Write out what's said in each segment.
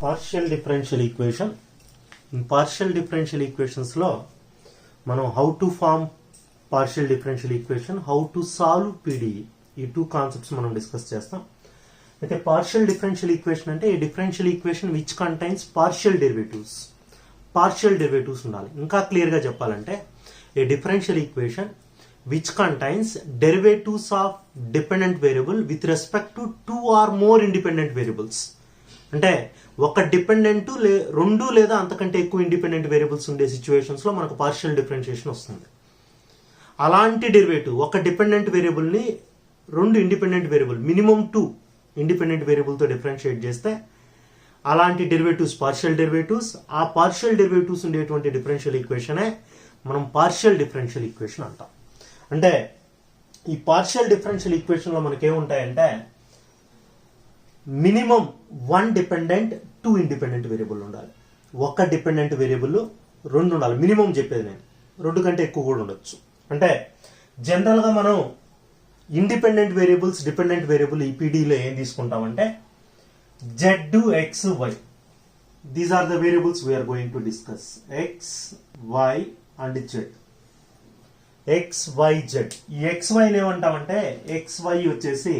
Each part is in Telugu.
Partial differential equation. In partial differential equations లో మనం how to form partial differential equation, how to solve PDE ఈ టూ కాన్సెప్ట్స్ మనం డిస్కస్ చేస్తాం. అయితే పార్షియల్ డిఫరెన్షియల్ ఈక్వేషన్ అంటే a differential equation which contains partial derivatives ఉండాలి. ఇంకా క్లియర్ గా చెప్పాలంటే a differential equation which contains derivatives of dependent variable with respect to two or more independent variables. అంటే ఒక డిపెండెంట్ రెండు లేదా అంతకంటే ఎక్కువ ఇండిపెండెంట్ వేరియబుల్స్ ఉండే సిచ్యువేషన్స్ లో మనకు పార్షియల్ డిఫరెన్షియేషన్ వస్తుంది. అలాంటి డెరివేటివ్ ఒక డిపెండెంట్ వేరియబుల్ ని రెండు independent variable minimum 2 independent variable తో డిఫరెన్షియేట్ చేస్తే అలాంటి డెరివేటివ్స్ పార్షియల్ డెరివేటివ్స్. ఆ పార్షియల్ డెరివేటివ్స్ ఉండేటువంటి డిఫరెన్షియల్ ఈక్వేషనే మనం పార్షియల్ డిఫరెన్షియల్ ఈక్వేషన్ అంటాం. అంటే ఈ పార్షియల్ డిఫరెన్షియల్ ఈక్వేషన్ లో మనకేముంటాయంటే మినిమం 1 డిపెండెంట్ 2 ఇండిపెండెంట్ వేరియబుల్ ఉండాలి. ఒక డిపెండెంట్ వేరియబుల్ 2 ఉండాలి మినిమం చెప్పేది నేను. 2 కంటే ఎక్కువ కూడా ఉండొచ్చు. అంటే జనరల్ గా మనం ఇండిపెండెంట్ వేరియబుల్స్ డిపెండెంట్ వేరియబుల్ ఈ పీడీలో ఏం తీసుకుంటామంటే z, x, y. These are the variables we're going to discuss. x, y and z. x, y, z. ఈ xy ఏమంటామంటే xy వచ్చేసి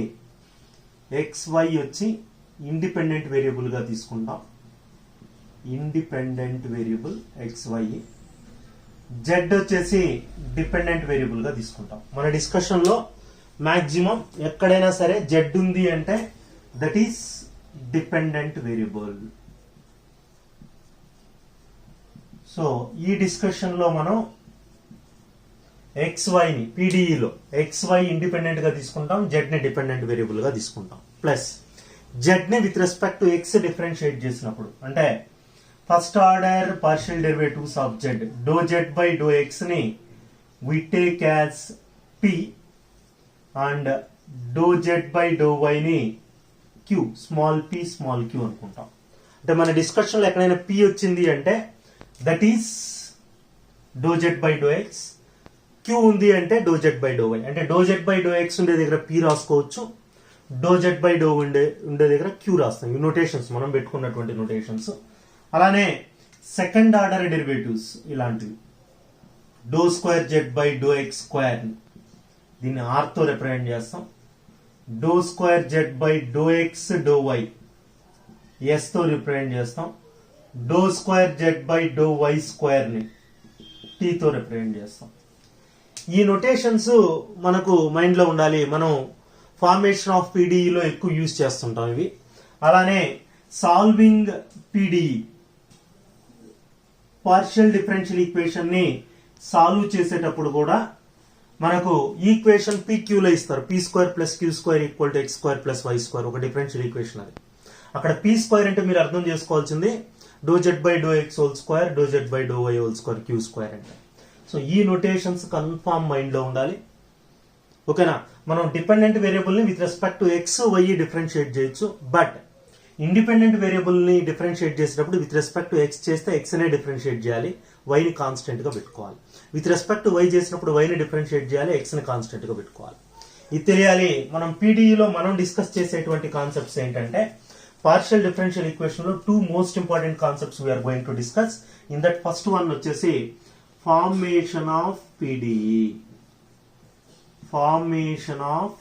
xy వచ్చి ఇండిపెండెంట్ వేరియబుల్ గా తీసుకుంటాం. Independent variable xy. z వచ్చేసి డిపెండెంట్ వేరియబుల్ గా తీసుకుంటాం. మన డిస్కషన్ లో మాక్సిమం ఎక్కడైనా సరే z ఉంది అంటే that is dependent variable. So ఈ డిస్కషన్ లో మనం xy ని పీడీఈలో xy ఇండిపెండెంట్ గా తీసుకుంటాం, z ని డిపెండెంట్ వేరియబుల్ గా తీసుకుంటాం. ప్లస్ z ని with respect to x differentiate చేసినప్పుడు అంటే first order partial derivatives of z, డో z బై డో x ని we take as p and డో z బై డో y ని q, small p small q అనుకుంటాం. అంటే మన డిస్కషన్ లో ఎక్కడైనా p వచ్చింది అంటే దట్ ఈస్ డో z by do x. q ఉంది అంటే డో z బై డో y. అంటే డో z బై డో x ఉండే దగ్గర p రాసుకోవచ్చు, డో z బై డో ఉండే దగ్గర q రాస్తాం. ఈ నోటేషన్స్ మనం పెట్టుకున్నటువంటి నోటేషన్స్. అలానే సెకండ్ ఆర్డర్ డెరివేటివ్స్ ఇలాంటివి డో square z by do x square దీన్ని r తో రిప్రజెంట్ చేస్తాం. డో square z by do x డో y s తో రిప్రజెంట్ చేస్తాం. డో square z by do y square ని t తో రిప్రజెంట్ చేస్తాం. ఈ నొటేషన్స్ మనకు మైండ్ లో ఉండాలి. మనం ఫార్మేషన్ ఆఫ్ పీడీఈలో ఎక్కువ యూజ్ చేస్తుంటాం ఇవి. అలానే solving PDE partial differential equation ని సాల్వ్ చేసేటప్పుడు కూడా మనకు ఈక్వేషన్ PQ లో ఇస్తారు. p square plus q square equal to x square plus y square ఒక డిఫరెన్షియల్ ఈక్వేషన్. అది అక్కడ p స్క్వేర్ అంటే మీరు అర్థం చేసుకోవాల్సింది do z by do x whole square, do z by do y whole square, q square అంటే. సో ఈ నోటేషన్స్ కన్ఫామ్ మైండ్ లో ఉండాలి. ఓకేనా? మనం డిపెండెంట్ వేరియబుల్ ని with respect to x, y differentiate చేయొచ్చు. బట్ ఇండిపెండెంట్ వేరియబుల్ ని డిఫరెన్షియేట్ చేసేటప్పుడు విత్ రెస్పెక్ట్ టు x చేస్తే x నే డిఫరెన్షియేట్ చేయాలి, y ని కాన్స్టెంట్ గా పెట్టుకోవాలి. విత్ రెస్పెక్ట్ టు y చేసినప్పుడు y ని డిఫరెన్షియేట్ చేయాలి, x ని కాన్స్టెంట్ గా పెట్టుకోవాలి. ఇది తెలియాలి. మనం పీడీఈలో మనం డిస్కస్ చేసేటువంటి కాన్సెప్ట్స్ ఏంటంటే పార్షియల్ డిఫరెన్షియల్ ఈక్వేషన్ లో 2 most important concepts we are going to discuss. In that first one వచ్చేసి formation of PDE. Formation of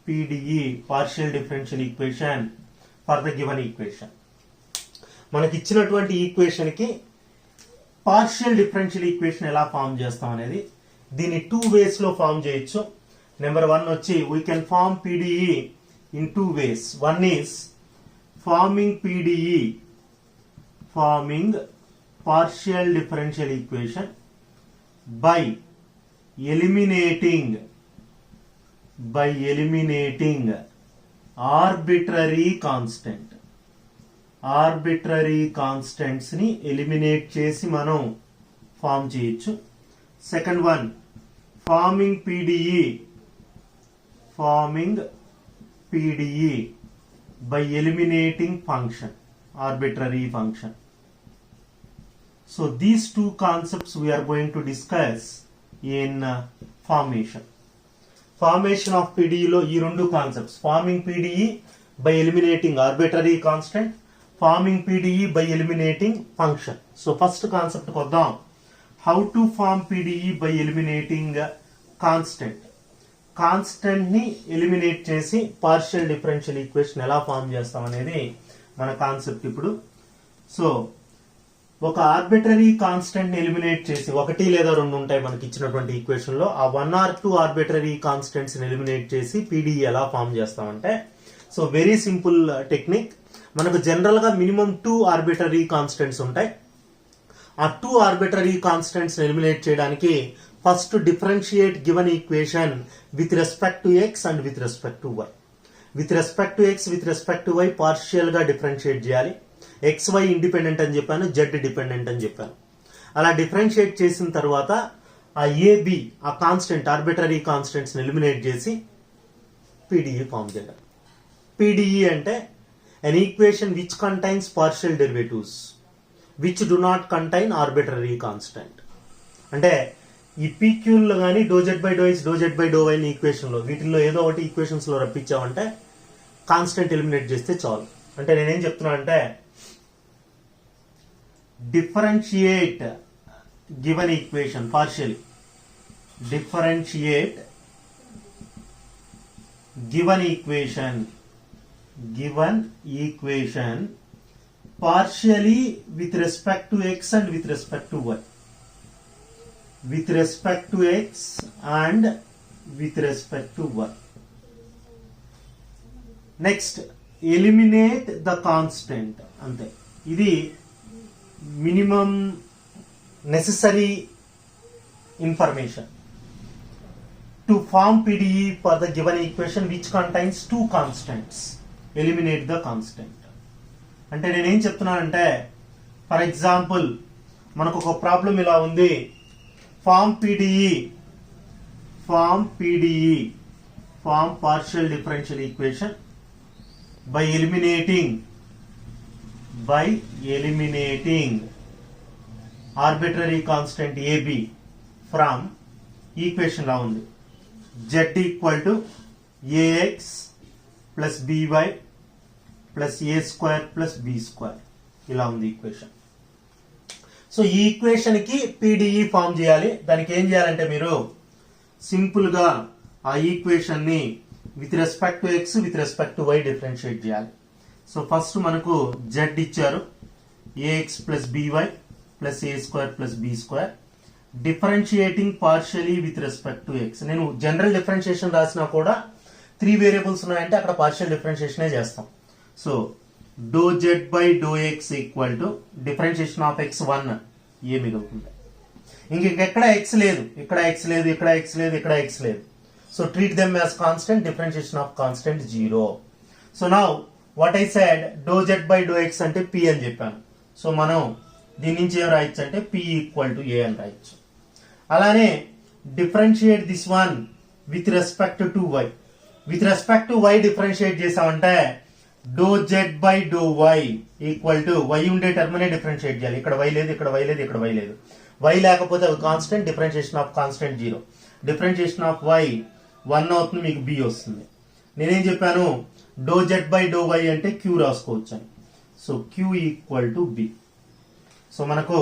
PDE partial differential equation for the given equation. మనకి ఇచ్చినటువంటి ఈక్వేషన్ కి పార్షియల్ డిఫరెన్షియల్ ఈక్వేషన్ ఎలా ఫార్మ్ చేస్తాం అనేది దీన్ని 2 వేస్ లో ఫార్మ్ చేయొచ్చు. నెంబర్ 1 వచ్చి we can form PDE in 2 ways. One is forming PDE, forming partial differential equation by eliminating arbitrary constants ని ఎలిమినేట్ చేసి మనం ఫార్మ్ చేయొచ్చు. Second one forming PDE by eliminating arbitrary function. So these two concepts we are going to discuss in formation. Formation of PDE లో ఈ రెండు concepts, forming PDE by eliminating arbitrary constant, forming PDE by eliminating function. So first concept వద్దాం. How to form PDE by eliminating constant. Constant ని ఎలిమినేట్ చేసి పార్షియల్ డిఫరెన్షియల్ ఈక్వేషన్ ఎలా ఫార్మ్ చేస్తాం అనేది మన కాన్సెప్ట్ ఇప్పుడు. సో ఒక ఆర్బిటరీ కాన్స్టెంట్ ని ఎలిమినేట్ చేసి, ఒకటి లేదా రెండు ఉంటాయి మనకి ఇచ్చినటువంటి ఈక్వేషన్ లో, ఆ 1 or 2 ఆర్బిటరీ కాన్స్టెంట్స్ ని ఎలిమినేట్ చేసి పీడిఈ ఎలా ఫార్మ్ చేస్తామంటే, సో వెరీ సింపుల్ టెక్నిక్. మనకు జనరల్ గా మినిమం 2 ఆర్బిటరీ కాన్స్టెంట్స్ ఉంటాయి. ఆ 2 ఆర్బిటరీ కాన్స్టెంట్స్ ఎలిమినేట్ చేయడానికి first differentiate given equation with respect to x and with respect to y. With respect to x, with respect to y partial గా డిఫరెన్షియేట్ చేయాలి. ఎక్స్ వై ఇండిపెండెంట్ అని చెప్పాను, జెడ్ డిపెండెంట్ అని చెప్పాను. అలా డిఫరెన్షియేట్ చేసిన తర్వాత ఆ ఏబి, ఆ కాన్స్టెంట్ ఆర్బిటరీ కాన్స్టెంట్స్ ఎలిమినేట్ చేసి పీడిఈ ఫార్మ్ చేయాలి. పీడిఈ అంటే an equation which contains partial derivatives which do not contain arbitrary constant. అంటే ఈ పీక్యూల్లో కానీ do z by do x, do z by do y equation లో, వీటిల్లో ఏదో ఒకటి ఈక్వేషన్స్ లో రప్పించామంటే కాన్స్టెంట్ ఎలిమినేట్ చేస్తే చాలు. అంటే నేనేం చెప్తున్నా అంటే, differentiate given equation partially, differentiate given equation partially with respect to x and with respect to y. With respect to x and with respect to y. Next, eliminate the constant. ante idi minimum necessary information to form PDE for the given equation which contains 2 constants. Eliminate the constant. అంటే నేనేం చెప్తున్నానంటే, ఫర్ ఎగ్జాంపుల్ మనకు ఒక ప్రాబ్లం ఇలా ఉంది. Form partial differential equation by eliminating arbitrary constant AB from equation లా ఉంది. z equal to a x plus b y plus a square plus b square, ఇలా ఉంది ఈక్వేషన్. సో ఈ ఈక్వేషన్ కి పీడిఈ ఫార్మ్ చేయాలి. దానికి ఏం చేయాలంటే, మీరు సింపుల్ గా ఆ ఈక్వేషన్ ని with respect to x, with respect to y differentiate చేయాలి. సో ఫస్ట్ మనకు జెడ్ ఇచ్చారు, a x plus b y plus a square plus b square. Differentiating partially with respect to x. నేను జనరల్ డిఫరెన్షియేషన్ రాసినా కూడా 3 వేరియబుల్స్ ఉన్నాయంటే అక్కడ పార్షియల్ డిఫరెన్షియేషనే చేస్తాం. So do z by do x equal to differentiation of x 1 a మిగులుతుంది. ఇంకెక్కడ ఎక్స్ లేదు, ఇక్కడ ఎక్స్ లేదు, ఇక్కడ ఎక్స్ లేదు, ఇక్కడ ఎక్స్ లేదు. So treat them as constant, differentiation of constant 0. So now what I said, do z by do x అంటే పి అని చెప్పాను. సో మనం దీని నుంచి ఏం రాయొచ్చు అంటే పి ఈక్వల్ టు ఏ అని రాయొచ్చు. అలానే differentiate this one with respect to y. With respect to y differentiate చేసామంటే do z by do y equal to y ఉండే టర్మ్ నే డిఫరెన్షియేట్ చేయాలి. ఇక్కడ వై లేదు, ఇక్కడ వై లేదు, ఇక్కడ వై లేదు. వై లేకపోతే అవి constant, differentiation of constant 0. Differentiation of y 1 అవుతుంది, మీకు బి వస్తుంది. నేనేం చెప్పాను, do z by do y అంటే క్యూ రాసుకోవచ్చు అని. So q equal to b. So మనకు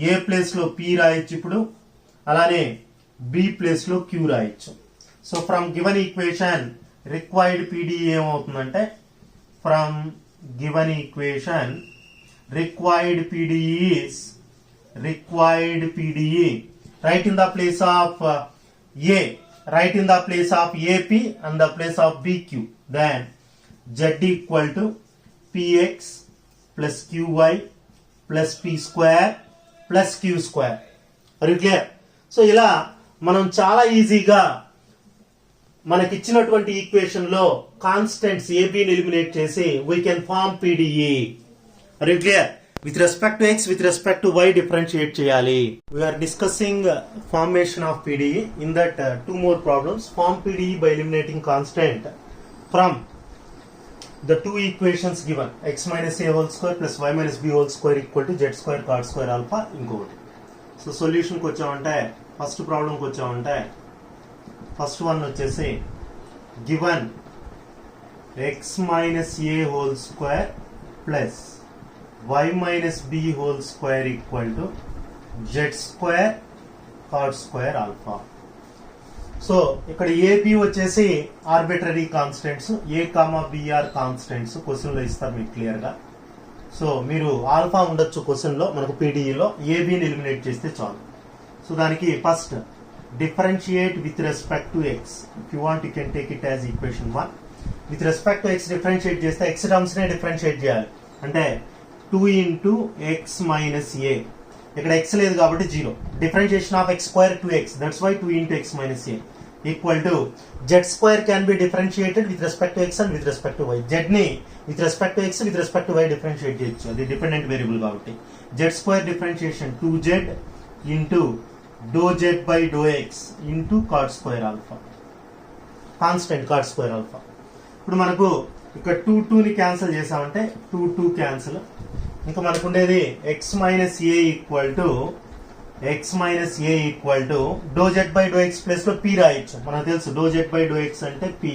ఏ ప్లేస్ లో పి రాయొచ్చు ఇప్పుడు, అలానే బి ప్లేస్ లో క్యూ రాయొచ్చు. So from given equation required PDE ఏమవుతుందంటే, from given equation required PDE is write in the place of A, write in the place of AP and the place of BQ. Then Z equal to PX plus QY plus P square plus Q square. Are you clear? So ఇలా మనం చాలా ఈజీగా మనకిచ్చినటువంటి ఈక్వేషన్ లో కాన్స్టెంట్స్ ఏబిని ఎలిమినేట్ చేసి we can form PDE. Are you clear? With respect to x, with respect to y differentiate cheyali. We are discussing formation of PDE. In that 2 more problems. Form PDE by eliminating constant from the 2 equations given. X minus a whole square plus y minus b whole square equal to z square cot square alpha inkoti. So solution ko vachamante first problem ko vachamante first one vachesi given x minus a whole square plus y minus b whole square equal to z square cot square alpha. So ఇక్కడ ఏబి వచ్చేసి ఆర్బిటరీ కాన్స్టెంట్స్, ఏ కామా బిఆర్ కాన్స్టెంట్స్ క్వశ్చన్లో ఇస్తారు మీకు క్లియర్గా. సో మీరు ఆల్ఫా ఉండొచ్చు క్వశ్చన్లో, మనకు పీడిఈలో ఏబిని ఎలిమినేట్ చేస్తే చాలు. సో దానికి first differentiate with respect to X. If you want you can take it as equation 1. With respect to X differentiate చేస్తే ఎక్స్ టర్మ్స్నే డిఫరెన్షియేట్ చేయాలి. అంటే 2 ఇంటూ ఎక్స్ మైనస్ ఏ. ఇక్కడ ఎక్స్ లేదు కాబట్టి 0. Differentiation of x square to x, that's why 2 into x minus a equal to z square can be differentiated with respect to x and with respect to y. Z ని with respect to x with respect to y differentiate చేయొచ్చు, అది డిపెండెంట్ వేరియబుల్ కాబట్టి. Z square differentiation 2z into do z by do x into cot square alpha, constant cot square alpha. ఇప్పుడు మనకు ఇక్కడ 2ని క్యాన్సిల్ చేసామంటే 2 క్యాన్సిల్. ఇంకా మనకు ఉండేది x minus a equal to do z by do x place లో పి రాయొచ్చు. మనకు తెలుసు do z by do x అంటే p.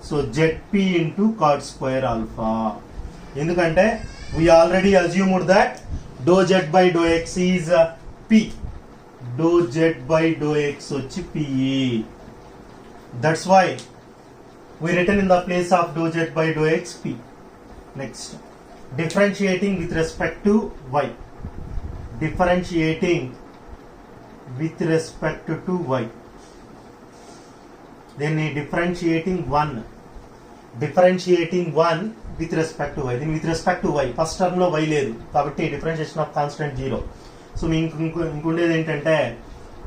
So z p into cot square alpha. ఎందుకంటే we already assumed that do z by do x is p. Do z by do x వచ్చి p. That's why we written in the place of dou z by dou x p. Next, differentiating with respect to y. Differentiating with respect to y. Then differentiating 1 with respect to y. Then with respect to y, first term లో y లేదు కాబట్టి differentiation of constant 0. సో మీకు ఇంకొండేది ఏంటంటే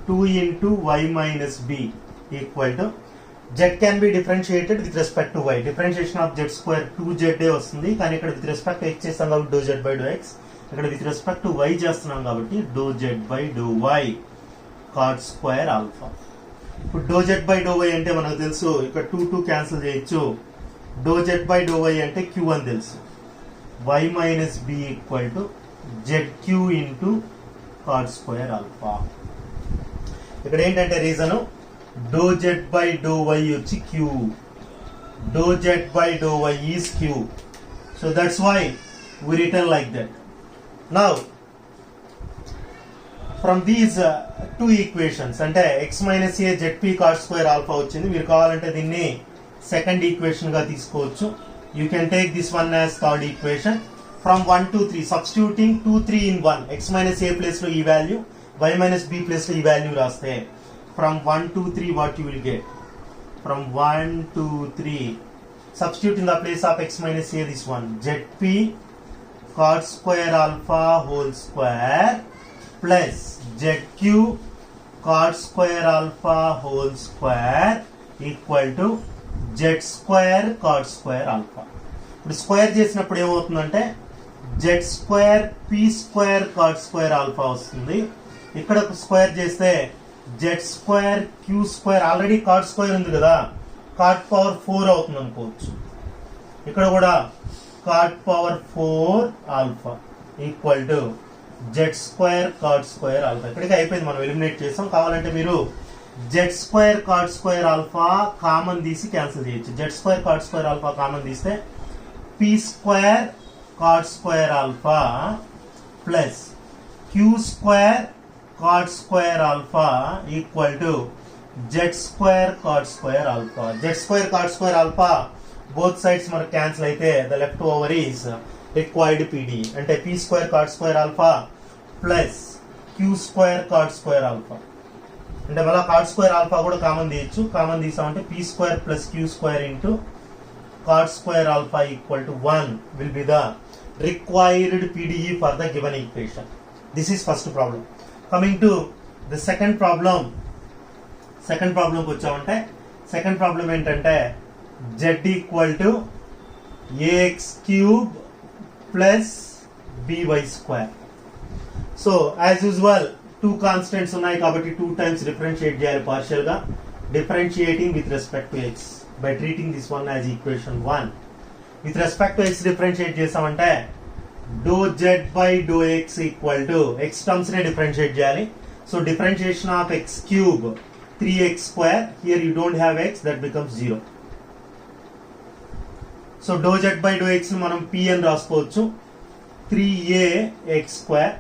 2 into y minus b equal to z can be differentiated with respect to y. Differentiation of z square 2z వస్తుంది, కానీ ఇక్కడ with respect to x చేస్తాం కాబట్టి dou z by dou x, ఇక్కడ with respect to y చేస్తున్నాం కాబట్టి dou z by dou y cot square alpha. ఇప్పుడు dou z by dou y అంటే మనకు తెలుసు, ఇక్కడ 2 క్యాన్సిల్ చేయొచ్చు. dou z by dou y అంటే q అని తెలుసు. y minus b equal to zq into cot square alpha. ఇక్కడ ఏంటంటే reason dou z by dou y వచ్చి q, dou z by dou y is q. So that's why we written like that. Now from these two equations అంటే x minus a zp cot square alpha వచ్చింది. మీరు కావాలంటే దీన్ని సెకండ్ ఈక్వేషన్ గా తీసుకోవచ్చు. You can take this one as third equation. From 1 to 3 substituting 2 3 in 1, x minus a place లో ఈ value, y minus b place లో ఈ వాల్యూ రాస్తే from 1 to 3 what you will get? From 1 to 3 substitute in the place of x minus a this one, zp cot square alpha whole square plus zq cot square alpha whole square equal to z square cot square alpha. ఇప్పుడు స్క్వేర్ చేసినప్పుడు ఏమవుతుందంటే z square p square cot square alpha వస్తుంది. ఇక్కడ స్క్వేర్ చేస్తే z square q square, already cot square ఉంది కదా, కాట్ పవర్ 4 అవుతుంది అనుకోవచ్చు. ఇక్కడ కూడా cot power 4 alpha equal to z square cot square alpha. ఇక్కడికి అయిపోయింది, మనం ఎలిమినేట్ చేస్తాం. కావాలంటే మీరు z square cot square alpha common తీసి క్యాన్సిల్ చేయొచ్చు. z square cot square alpha common తీస్తే p square cot square alpha plus q square cot square alpha equal to z square cot square alpha. Z square cot square alpha both sides మనకు క్యాన్సిల్ అయితే the left over is required PD అంటే p square cot square alpha plus q square cot square alpha. అంటే మళ్ళీ cot square alpha కూడా కామన్ తీయచ్చు. కామన్ తీసామంటే p square plus q square into cot square alpha equal to 1 will be the required PDE for the given equation. This is first problem. Coming to the second problem కి వచ్చామంటే సెకండ్ ప్రాబ్లం ఏంటంటే z equal to ax cube plus by square. So as usual 2 constants ఉన్నాయి కాబట్టి 2 టైమ్స్ డిఫరెన్షియేట్ చేయాలి పార్షియల్ గా. Differentiating with respect to x by treating this one as equation 1. With respect to x differentiate చేసామంటే dou z by dou x equal to x terms ne differentiate చేయాలి. So differentiation of x cube 3x square, here you don't have x, that becomes 0. So dou z by dou x ని మనం p అని రాసుకోవచ్చు. 3ax square.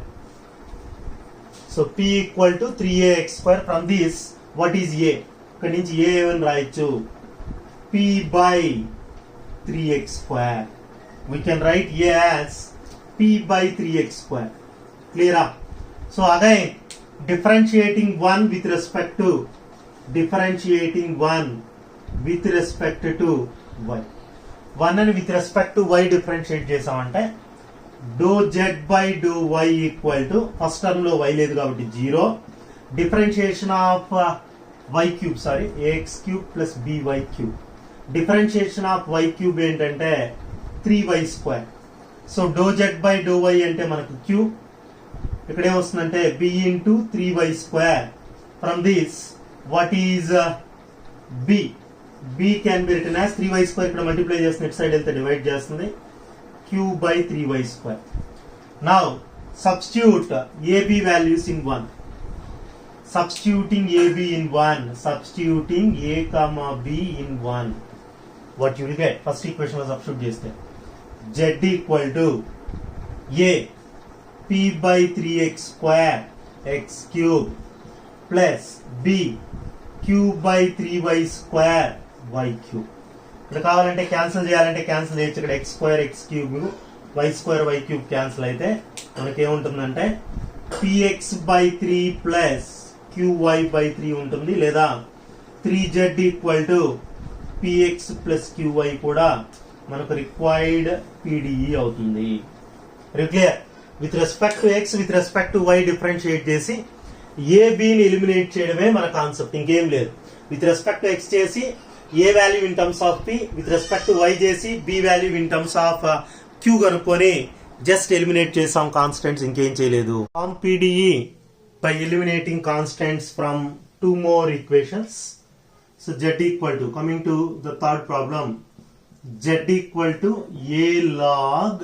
So p equal to 3ax square. From this, what is a? ఇక్కడ నుంచి a ఏమని రాయొచ్చు? p by 3x square. We can write a as p by 3x square. Clear up? So again, differentiating 1 with respect to y. 1 అని with respect to y differentiate చేసామంటే do z by do y equal to first term లో y లేదు కాబట్టి 0. Differentiation of y cube ax cube plus by cube. Differentiation of y cube ఏంటంటే 3y square. So do z by do y అంటే మనకు క్యూబ్, ఇక్కడ ఏమొస్తుందంటే b into 3y square. From this what is b can be written as 3y square. ఇక్కడ మల్టిప్లై చేస్తుంది, ఇటు సైడ్ వెళ్తే డివైడ్ చేస్తుంది, q by 3y square. Now substitute ab values in 1. Substituting ab in 1, substituting a comma b in 1, what you will get? First equation was substitute చేస్తే z equal to a p by 3x square x cube plus b q by 3y square y cube. ఇక్కడ కావాలంటే క్యాన్సిల్ చేయాలంటే క్యాన్సిల్ చేయొచ్చు. ఇక్కడ x square x cube y square y cube cancel అయితే మనకి ఏముంటుందంటే px by 3 plus qy by 3 ఉంటుంది, లేదా 3z equal to px plus qy కూడా మనకు రిక్వైర్డ్ PDE అవుతుంది. Clear? With respect to x with respect to y differentiate చేసి ఏ బిని ఎలిమినేట్ చేయడమే మన కాన్సెప్ట్, ఇంకేం లేదు. విత్ రెస్పెక్ట్ టు x చేసి a value in terms of p, with respect to y చేసి b value in terms of q కనుక్కొని జస్ట్ ఎలిమినేట్ చేసాం కాన్స్టెంట్స్, ఇంకేం చేయలేదు. Form PDE by eliminating constants from 2 more equations. So z equal to, coming to the third problem, z equal to a log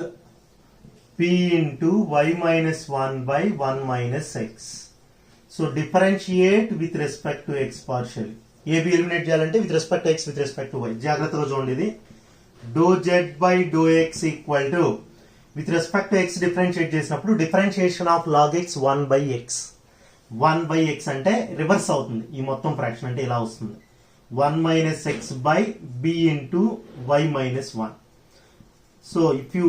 p into y minus 1 by 1 minus x. So differentiate with respect to x partially. AB eliminate చేయాలంటే with respect to x with respect to y. జాగ్రత్తగా చూడండి, ఇది do z by do x equal to with respect to x differentiate చేసినప్పుడు differentiation of log x 1 by x. 1 by x అంటే రివర్స్ అవుతుంది, ఈ మొత్తం ఫ్రాక్షన్ అంటే ఇలా వస్తుంది 1 minus x by b into y minus 1. So if you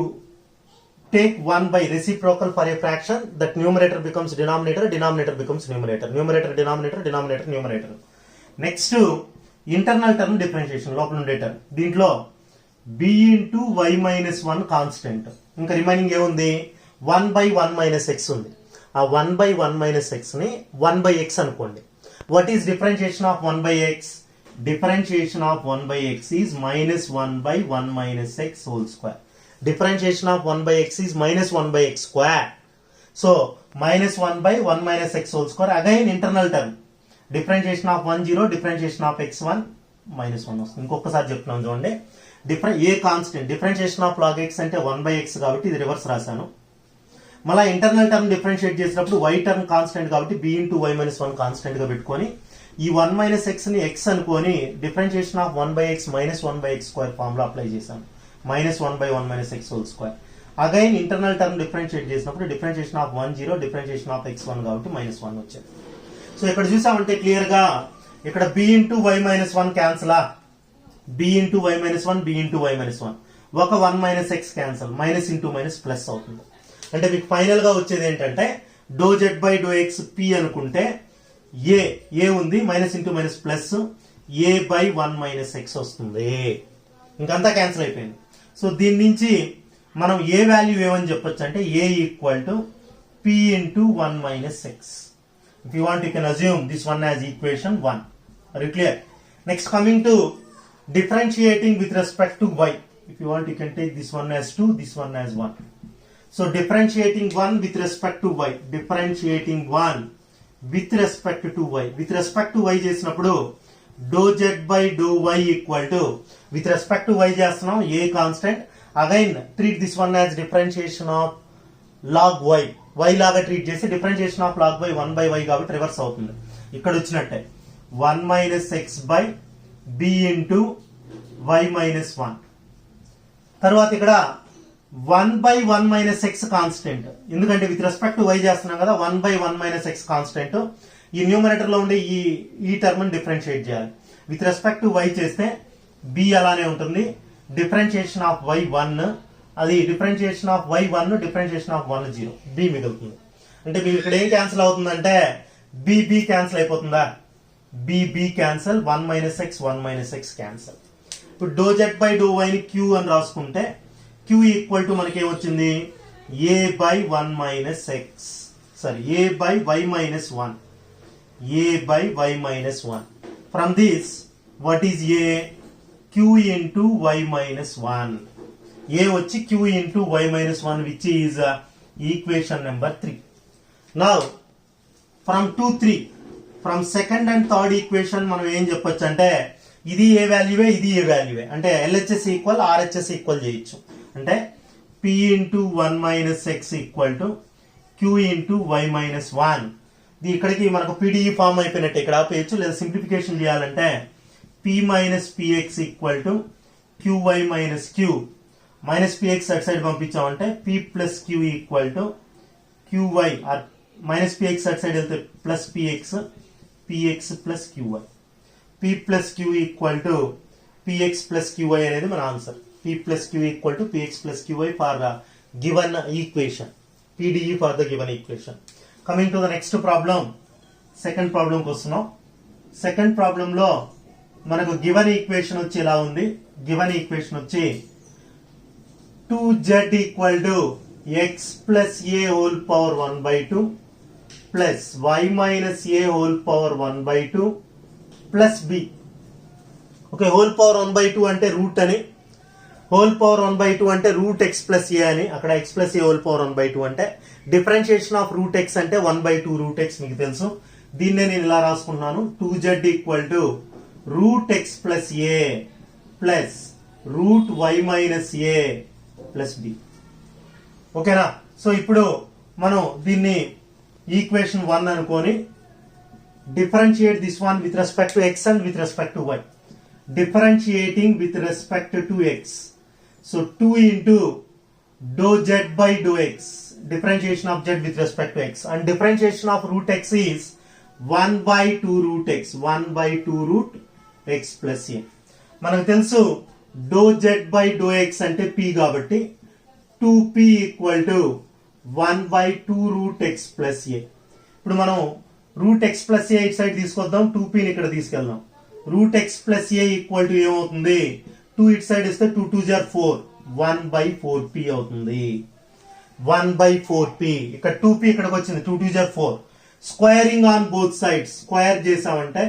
take 1 by reciprocal for a fraction, that numerator becomes denominator, denominator becomes numerator, numerator denominator, denominator numerator. Next internal term differentiation, లోపల ఉండే టర్మ్, దీంట్లో b into y minus 1 constant, ఇంకా రిమైనింగ్ ఏముంది 1 by 1 minus x ఉంది. ఆ 1 by 1 minus x ని 1 by x అనుకోండి. What is differentiation of 1 by x? Differentiation of 1 by x is minus 1 by 1 minus x whole square. Differentiation of 1 by x is minus 1 by x square. So minus 1 by 1 minus x whole square, again internal term. Differentiation of 1 0, differentiation of x1 minus 1 వస్తుంది. ఇంకొకసారి చెప్తున్నాం చూడండి, a constant differentiation of log x అంటే 1 by x కాబట్టి ఇది రివర్స్ రాశాను. మళ్ళీ ఇంటర్నల్ టర్మ్ డిఫరెన్షియేట్ చేసినప్పుడు y టర్మ్ కాన్స్టెంట్ కాబట్టి b into y minus 1 constant గా పెట్టుకొని ఈ 1 minus x ని x అనుకొని differentiation of 1 by x minus 1 by x square formula apply చేశాను. minus 1 by 1 minus x whole square. Again internal term differentiate చేసినప్పుడు differentiation of 1 0, differentiation of x1 కాబట్టి minus 1 వచ్చేది. సో ఇక్కడ చూసామంటే క్లియర్ గా ఇక్కడ b into y minus 1 cancel, b into y minus 1, b into y minus 1, ఒక 1 minus x cancel, minus into minus plus అవుతుంది. అంటే మీకు ఫైనల్ గా వచ్చేది ఏంటంటే do z by do x p అనుకుంటే a ఉంది, minus into minus plus a by 1 minus x వస్తుంది. ఇంకంతా క్యాన్సిల్ అయిపోయింది. సో దీని నుంచి మనం ఏ వాల్యూ ఏమని చెప్పొచ్చు అంటే a equal to p into 1 minus x. If you want you can assume this one as equation 1. Are you clear? Next coming to differentiating with respect to y. If you want you can take this one as 2, this one as 1. So differentiating 1 with respect to y, differentiating 1 with respect to y, with respect to y చేసినప్పుడు do z by do y equal to with respect to y చేస్తున్నాం a constant, again treat this one as differentiation of log y, y లాగా ట్రీట్ చేసి differentiation of log y 1 by y కాబట్టి రివర్స్ అవుతుంది. ఇక్కడ వచ్చినట్టే 1 minus x by b into y minus 1. తర్వాత ఇక్కడ 1/1 మైనస్ ఎక్స్ కాన్స్టెంట్, ఎందుకంటే విత్ రెస్పెక్ట్ టు వై చేస్తున్నాం కదా, 1/1 మైనస్ ఎక్స్ కాన్స్టెంట్. ఈ న్యూమరేటర్ లో ఉండే ఈ టర్మ్ డిఫరెన్షియేట్ చేయాలి. విత్ రెస్పెక్ట్ టు వై చేస్తే బి అలానే ఉంటుంది, డిఫరెన్షియేషన్ ఆఫ్ వై 1, అది differentiation of y 1, differentiation of 1 0, b మిగులుతుంది. అంటే మీకు ఇక్కడ ఏం క్యాన్సిల్ అవుతుందంటే బి క్యాన్సిల్ అయిపోతుందా, b cancel, 1 minus x 1 minus x cancel. ఇప్పుడు do z by do y ని క్యూ అని రాసుకుంటే క్యూ ఈక్వల్ టు మనకి ఏమొచ్చింది, a by 1 minus x, sorry a by y minus 1, a by y minus 1. From this what is a, q into y minus 1. A వచ్చి q into y minus 1 which is equation number 3. Now from 2, 3, from second and third equation మనం ఏం చెప్పొచ్చు అంటే ఇది ఏ వాల్యూవే, ఇది ఏ వాల్యూవే, అంటే ఎల్హెచ్ఎస్ ఈక్వల్ ఆర్హెచ్ఎస్ ఈక్వల్ చేయొచ్చు. అంటే p into 1 minus x equal to q into y minus 1. ఇక్కడికి మనకు పీడిఈ ఫామ్ అయిపోయినట్టు ఇక్కడ ఆపేయచ్చు, లేదా సింప్లిఫికేషన్ చేయాలంటే p minus p x equal to q y minus q, minus p x అటు సైడ్ పంపించామంటే p plus q equal to q y, minus p x అటు సైడ్ వెళ్తే plus p x plus q y, p plus q equal to p x plus q y అనేది మన answer. P plus q equal to p x plus q y for the given equation, PDE for the given equation. Coming to the next problem, second ప్రాబ్లంకి వస్తున్నాం. సెకండ్ ప్రాబ్లం లో మనకు గివన్ ఈక్వేషన్ వచ్చి ఎలా ఉంది, గివన్ ఈక్వేషన్ వచ్చి 2z equal to x plus a whole power 1/2 plus y minus a whole power 1/2 plus b. Okay, whole power 1/2 అంటే రూట్ అని, హోల్ పవర్ 1/2 అంటే రూట్ ఎక్స్ ప్లస్ ఏ అని, అక్కడ X plus a whole power 1/2 అంటే డిఫరెన్షియేషన్ ఆఫ్ రూట్ ఎక్స్ అంటే 1/2 రూట్ ఎక్స్ మీకు తెలుసు. దీన్నే నేను ఇలా రాసుకుంటున్నాను, 2z equal to root x plus a plus root y minus a plus b. ఓకేనా? సో ఇప్పుడు మనం దీన్ని ఈక్వేషన్ 1 అనుకొని differentiate this one with respect to x and with respect to y. Differentiating with respect to x. So 2 into dou z by dou x. Differentiation of z with respect to x. And differentiation of root x is 1/2 root x. 1/2 root x plus a. మనకు తెలుసు dou z by dou x అంటే p కాబట్టి 2p equal to 1/2 root x plus a. ఇప్పుడు మనం రూట్ ఎక్స్ ప్లస్ ఏ ఇటు సైడ్ తీసుకొద్దాం, 2p ఇక్కడ తీసుకెళ్దాం. Route x plus a equal to ఏమవుతుంది, 2 ఇటు సైడ్ ఇస్తే 2 2 జార్ 4, 1/4p అవుతుంది. 1/4p, ఇక్కడ 2p ఇక్కడికి వచ్చింది, 2 2 జార్ 4. Squaring on both sides, square చేసామంటే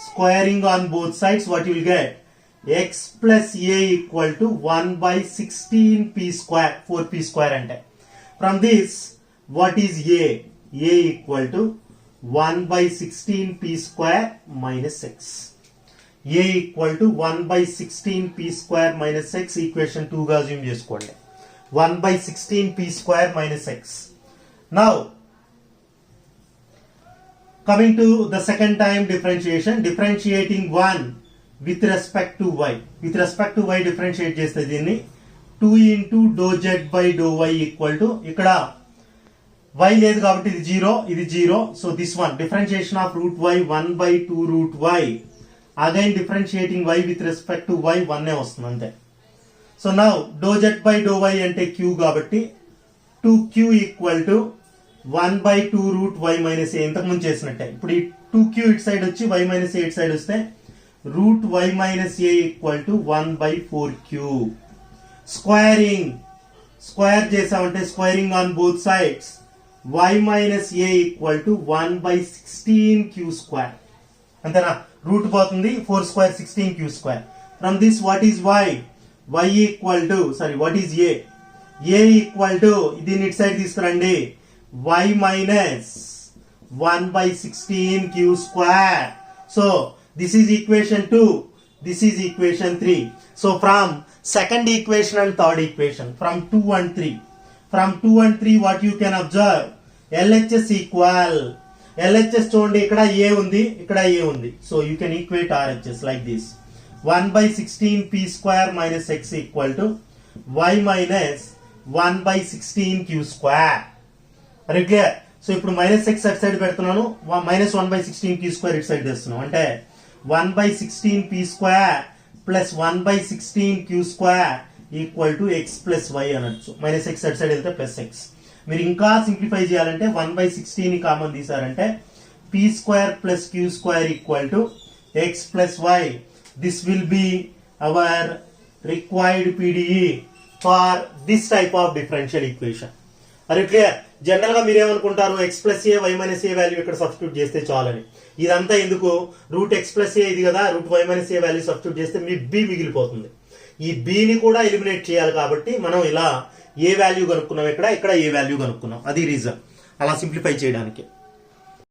squaring on both sides what will get, x plus a equal to 1/16p square, 4p square అంటే. From this what is a equal to 1/16p square minus x. A equal to 1/16p square minus x, equation 2 గా assume చేసుకోండి. 1/16p square minus x. Now coming to the second time differentiation, differentiating 1 with respect to y. With respect to y differentiate చేస్తే దీన్ని 2 into dou z by dou y equal to, ఇక్కడ y లేదు కాబట్టి ఇది 0, ఇది 0. So this one differentiation of root y 1/2 root y, again differentiating y with respect to y 1 వస్తుంది అంతే. So now do z by do y అంటే q కాబట్టి 2q equal to 1/2 root y minus a, ఇంతకు ముందు చేసినట్టే. ఇప్పుడు ఈ 2q ఇటు సైడ్ వచ్చి y మైనస్ ఏ ఇటు సైడ్ వస్తే root y minus a equal to 1/4q. Squaring, square చేసామంటే squaring on both sides, y minus a equal to 1/16q square. అంతేనా? రూట్ పోతుంది, 4 square 16q square. From this what is y? Y equal to, sorry, what is a? A equal to, దీన్ని ఇటు సైడ్ తీసుకురండి, y minus 1/16q square. So this is equation 2, this is equation 3. So from second equation and third equation, from 2 and 3, from 2 and 3 what you can observe, LHS equal, LHS చూడండి, ఇక్కడ ఏ ఉంది, ఇక్కడ ఏ ఉంది. So you can equate RHS like this, 1/16p square minus x equal to y minus 1/16 are clear. సో ఇప్పుడు మైనస్ ఎక్స్ అటు సైడ్ పెడుతున్నాను, మైనస్ 1/16 ఇటు సైడ్ తెస్తున్నాం, అంటే 1/16 plus 1/16 equal to x plus y అనొచ్చు. మైనస్ ఎక్స్ అటు సైడ్ వెళ్తే ప్లస్ ఎక్స్. మీరు ఇంకా సింప్లిఫై చేయాలంటే 1/16 కామన్ తీసారంటే p² plus q² equal to x plus y. This will be our required PDE for this type of differential equation. Are clear. General గా మీరేమనుకుంటారు, x plus a why minus A value ఇక్కడ సబ్స్టిట్యూట్ చేస్తే చాలని. ఇదంతా ఎందుకు, రూట్ ఎక్స్ ప్లస్ ఏ ఇది కదా, రూట్ వై మైనస్ ఏ వాల్యూ సబ్స్టిట్యూట్ చేస్తే మీ బి మిగిలిపోతుంది. ఈ బిని కూడా ఎలిమినేట్ చేయాలి కాబట్టి మనం ఇలా ఏ వాల్యూ కనుక్కున్నాం, ఇక్కడ ఏ వాల్యూ కనుక్కున్నాం, అది రీజన్ అలా సింప్లిఫై చేయడానికి.